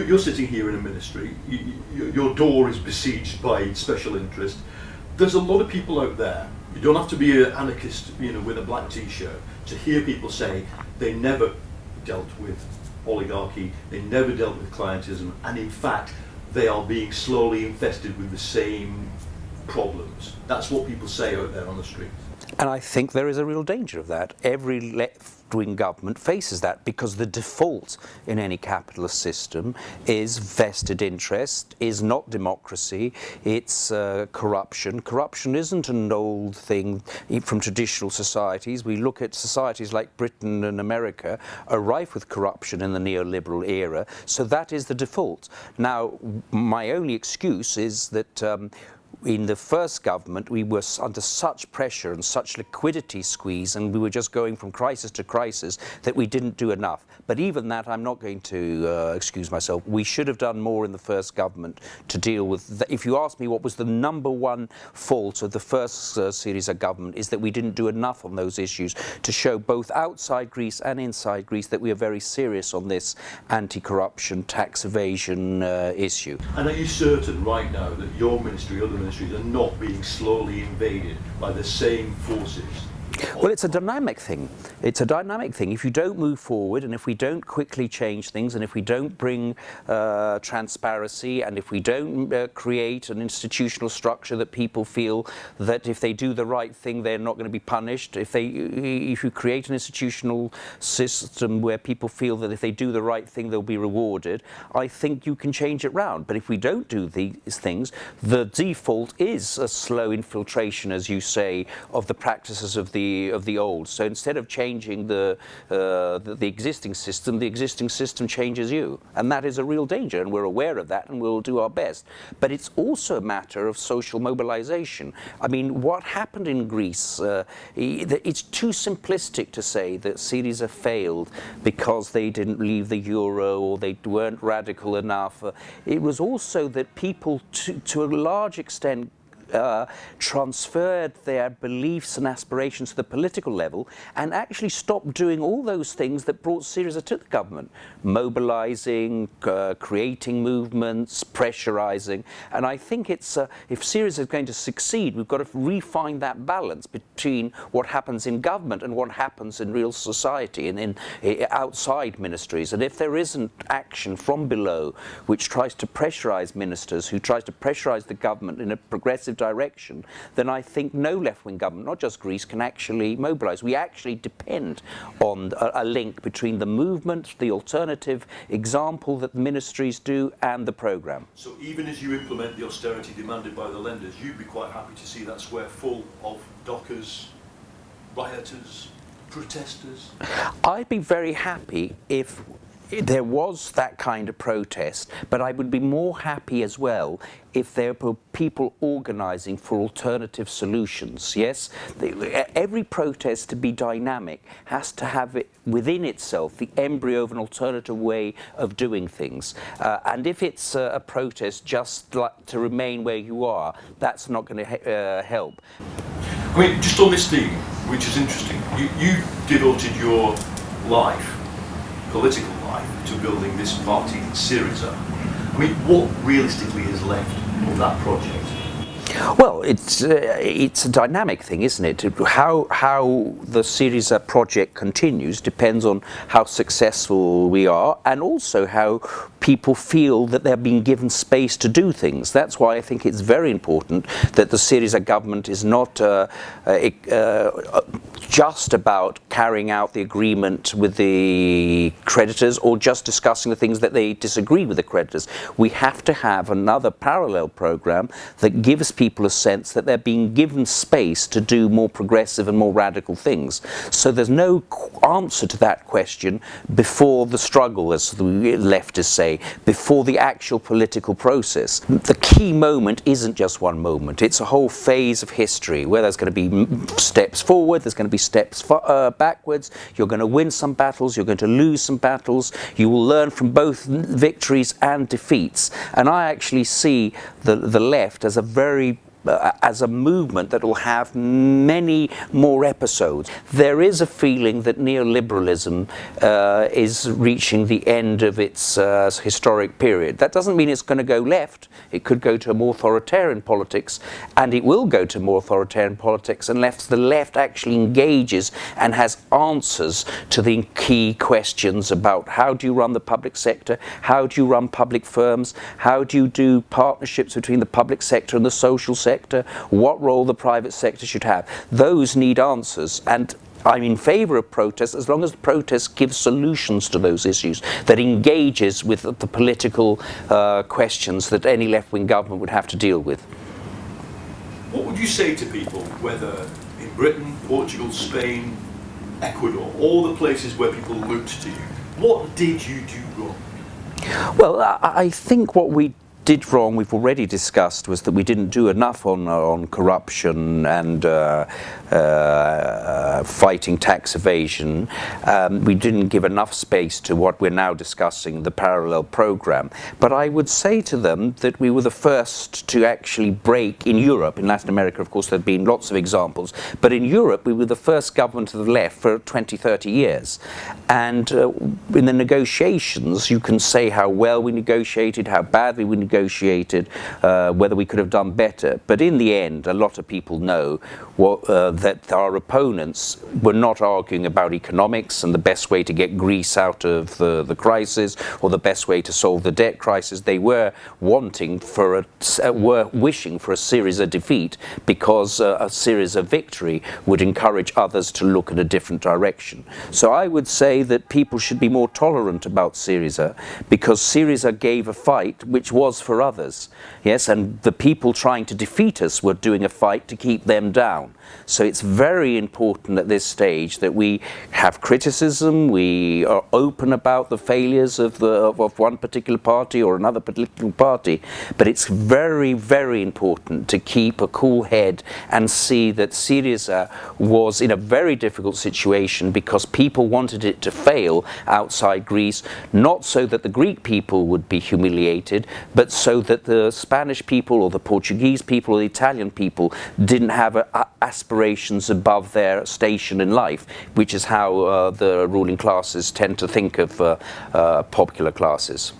You're sitting here in a ministry, your door is besieged by special interest. There's a lot of people out there, you don't have to be an anarchist, with a black t-shirt, to hear people say they never dealt with oligarchy, they never dealt with clientism, and in fact they are being slowly infested with the same problems. That's what people say out there on the street. And I think there is a real danger of that. Every left-wing government faces that, because the default in any capitalist system is vested interest, is not democracy, it's corruption. Corruption isn't an old thing from traditional societies. We look at societies like Britain and America are rife with corruption in the neoliberal era, so that is the default. Now, my only excuse is that in the first government, we were under such pressure and such liquidity squeeze, and we were just going from crisis to crisis, that we didn't do enough. But even that, I'm not going to excuse myself. We should have done more in the first government to deal with if you ask me what was the #1 fault of the first Syriza government, is that we didn't do enough on those issues to show both outside Greece and inside Greece that we are very serious on this anti-corruption, tax evasion issue. And are you certain right now that your ministry, other ministries, are not being slowly invaded by the same forces? Well, it's a dynamic thing. It's a dynamic thing. If you don't move forward, and if we don't quickly change things, and if we don't bring transparency, and if we don't create an institutional structure that people feel that if they do the right thing, they're not going to be punished. If you create an institutional system where people feel that if they do the right thing, they'll be rewarded, I think you can change it round. But if we don't do these things, the default is a slow infiltration, as you say, of the practices of the old. So instead of changing the existing system changes you, and that is a real danger, and we're aware of that, and we'll do our best. But it's also a matter of social mobilization. I mean, what happened in Greece? It's too simplistic to say that Syriza failed because they didn't leave the euro or they weren't radical enough. It was also that people, to a large extent, transferred their beliefs and aspirations to the political level, and actually stopped doing all those things that brought Syriza to the government, mobilizing, creating movements, pressurizing. And I think it's if Syriza is going to succeed, we've got to refine that balance between what happens in government and what happens in real society and in outside ministries. And if there isn't action from below which tries to pressurize ministers, who tries to pressurize the government in a progressive direction, then I think no left-wing government, not just Greece, can actually mobilize. We actually depend on a link between the movement, the alternative example that the ministries do, and the programme. So even as you implement the austerity demanded by the lenders, you'd be quite happy to see that square full of dockers, rioters, protesters? I'd be very happy if there was that kind of protest, but I would be more happy as well if there were people organising for alternative solutions. Yes, every protest, to be dynamic, has to have it within itself the embryo of an alternative way of doing things. And if it's a protest just like to remain where you are, that's not going to help. I mean, just on this theme, which is interesting, you devoted your life, political life, to building this party, Syriza. I mean, what realistically is left of that project? Well, it's a dynamic thing, isn't it? How the Syriza project continues depends on how successful we are, and also how people feel that they're being given space to do things. That's why I think it's very important that the Syriza government is not just about carrying out the agreement with the creditors or just discussing the things that they disagree with the creditors. We have to have another parallel program that gives people a sense that they're being given space to do more progressive and more radical things. So there's no answer to that question before the struggle, as the left is saying. say, before the actual political process. The key moment isn't just one moment, it's a whole phase of history where there's going to be steps forward, there's going to be steps backwards, you're going to win some battles, you're going to lose some battles, you will learn from both victories and defeats. And I actually see the left as a movement that will have many more episodes. There is a feeling that neoliberalism is reaching the end of its historic period. That doesn't mean it's going to go left. It could go to a more authoritarian politics, and it will go to more authoritarian politics unless the left actually engages and has answers to the key questions about how do you run the public sector, how do you run public firms, how do you do partnerships between the public sector and the social sector, what role the private sector should have. Those need answers, and I'm in favour of protests as long as the protest gives solutions to those issues, that engages with the political questions that any left-wing government would have to deal with. What would you say to people, whether in Britain, Portugal, Spain, Ecuador, all the places where people looked to you? What did you do wrong? Well, I think what we did wrong, we've already discussed, was that we didn't do enough on corruption and fighting tax evasion. We didn't give enough space to what we're now discussing, the parallel program. But I would say to them that we were the first to actually break in Europe. In Latin America, of course, there have been lots of examples. But in Europe, we were the first government of the left for 20, 30 years. And in the negotiations, you can say how well we negotiated, how badly we negotiated, whether we could have done better. But in the end, a lot of people know that our opponents were not arguing about economics and the best way to get Greece out of the crisis or the best way to solve the debt crisis. They were wishing for a Syriza defeat, because a Syriza victory would encourage others to look in a different direction. So I would say that people should be more tolerant about Syriza, because Syriza gave a fight which was for others. Yes, and the people trying to defeat us were doing a fight to keep them down. So it's very important at this stage that we have criticism, we are open about the failures of one particular party or another political party, but it's very, very important to keep a cool head and see that Syriza was in a very difficult situation because people wanted it to fail outside Greece, not so that the Greek people would be humiliated, but so that the Spanish people or the Portuguese people or the Italian people didn't have aspirations above their station in life, which is how the ruling classes tend to think of popular classes.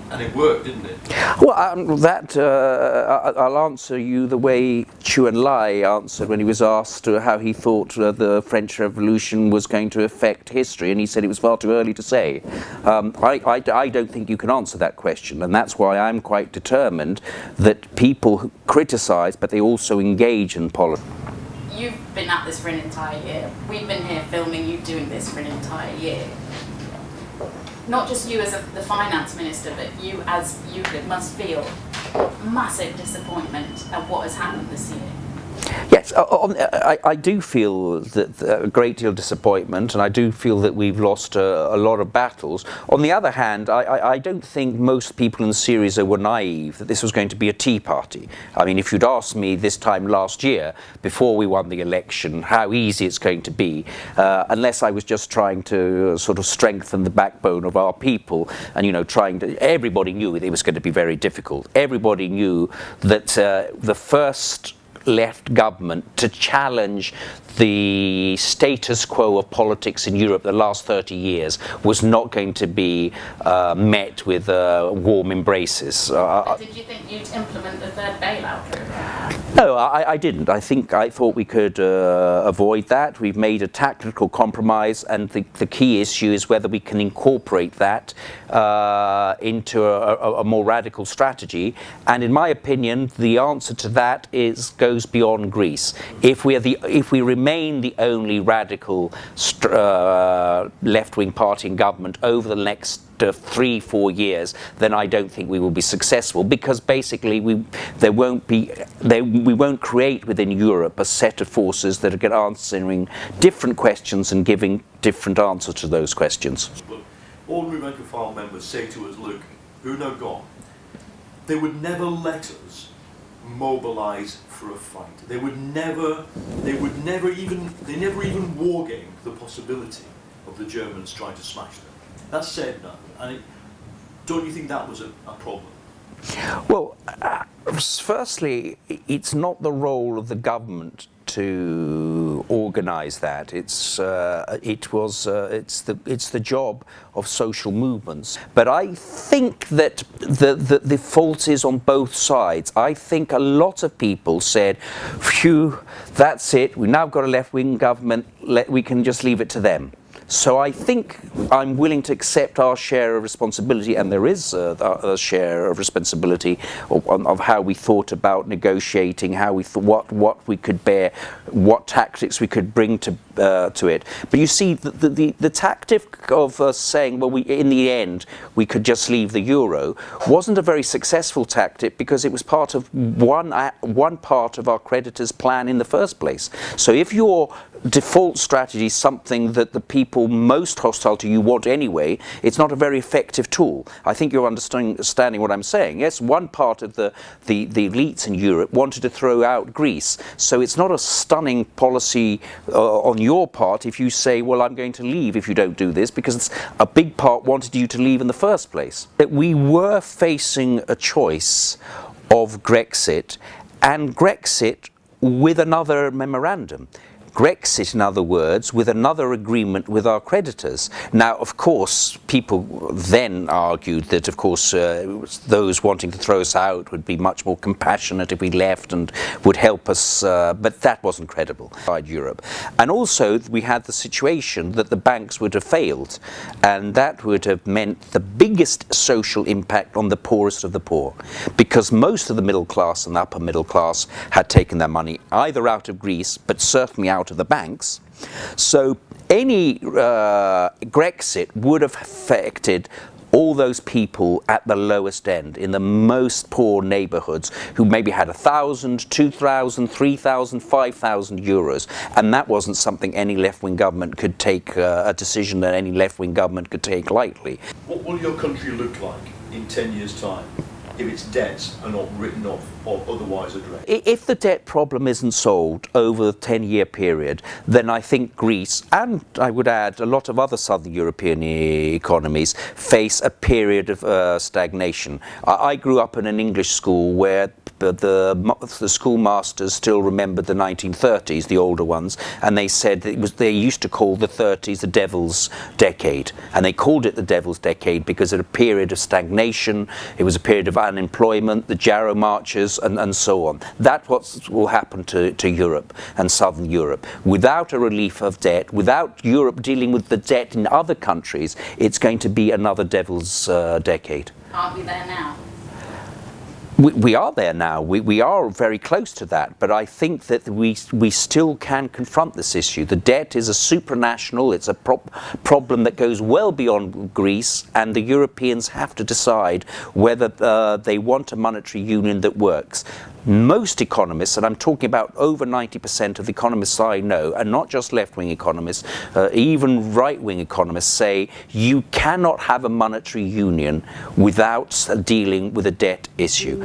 And it worked, didn't it? Well, I'll answer you the way Chu Enlai answered when he was asked how he thought the French Revolution was going to affect history, and he said it was far too early to say. I don't think you can answer that question, and that's why I'm quite determined that people criticise, but they also engage in politics. You've been at this for an entire year. We've been here filming you doing this for an entire year. Not just you as the finance minister, but you as Euclid must feel massive disappointment at what has happened this year. Yes, I do feel that a great deal of disappointment, and I do feel that we've lost a lot of battles. On the other hand, I don't think most people in Syriza were naive that this was going to be a tea party. I mean, if you'd asked me this time last year, before we won the election, how easy it's going to be, unless I was just trying to sort of strengthen the backbone of our people, and everybody knew it was going to be very difficult. Everybody knew that the first left government to challenge the status quo of politics in Europe the last 30 years was not going to be met with warm embraces. Did you think you'd implement the third bailout? No, I didn't. I thought we could avoid that. We've made a tactical compromise, and the key issue is whether we can incorporate that into a more radical strategy. And in my opinion, the answer to that goes beyond Greece. If we remain the only radical left-wing party in government over the next 3-4 years, then I don't think we will be successful, because basically we won't create within Europe a set of forces that are answering different questions and giving different answers to those questions. Ordinary rank and file members say to us, look, who are now gone, they would never let us mobilise for a fight. They never even war gamed the possibility of the Germans trying to smash them. That's said now, and don't you think that was a problem? Well, firstly, it's not the role of the government to organise that. It's the job of social movements. But I think that the fault is on both sides. I think a lot of people said, "Phew, that's it. We've now got a left-wing government. We can just leave it to them." So I think I'm willing to accept our share of responsibility, and there is a share of responsibility of how we thought about negotiating, how we what we could bear, what tactics we could bring to it. But you see, the tactic of saying, well, in the end we could just leave the euro, wasn't a very successful tactic, because it was part of one part of our creditors' plan in the first place. So if your default strategy is something that the people most hostile to you want anyway, it's not a very effective tool. I think you're understanding what I'm saying. Yes, one part of the elites in Europe wanted to throw out Greece, so it's not a stunning policy on your part if you say, well, I'm going to leave if you don't do this, because a big part wanted you to leave in the first place. That we were facing a choice of Grexit, and Grexit with another memorandum. Grexit, in other words, with another agreement with our creditors. Now, of course, people then argued that, of course, those wanting to throw us out would be much more compassionate if we left and would help us, but that wasn't credible inside Europe. And also, we had the situation that the banks would have failed, and that would have meant the biggest social impact on the poorest of the poor, because most of the middle class and upper middle class had taken their money either out of Greece, but certainly out of the banks. So any Grexit would have affected all those people at the lowest end, in the most poor neighbourhoods, who maybe had 1,000, 2,000, 3,000, 5,000 euros, and that wasn't something any left-wing government could take, a decision that any left-wing government could take lightly. What will your country look like in 10 years' time if its debts are not written off or otherwise addressed? If the debt problem isn't solved over a 10-year period, then I think Greece, and I would add a lot of other southern European economies, face a period of stagnation. I grew up in an English school where the schoolmasters still remembered the 1930s, the older ones, and they said that they used to call the 30s the devil's decade, and they called it the devil's decade because it was a period of stagnation, it was a period of unemployment, the Jarrow marches, and so on. That's what will happen to Europe and southern Europe. Without a relief of debt, without Europe dealing with the debt in other countries, it's going to be another devil's decade. Aren't we there now? We are there now. We are very close to that, but I think that we still can confront this issue. The debt is a supranational, it's a problem that goes well beyond Greece, and the Europeans have to decide whether they want a monetary union that works. Most economists, and I'm talking about over 90% of the economists I know, and not just left-wing economists, even right-wing economists, say you cannot have a monetary union without dealing with a debt issue.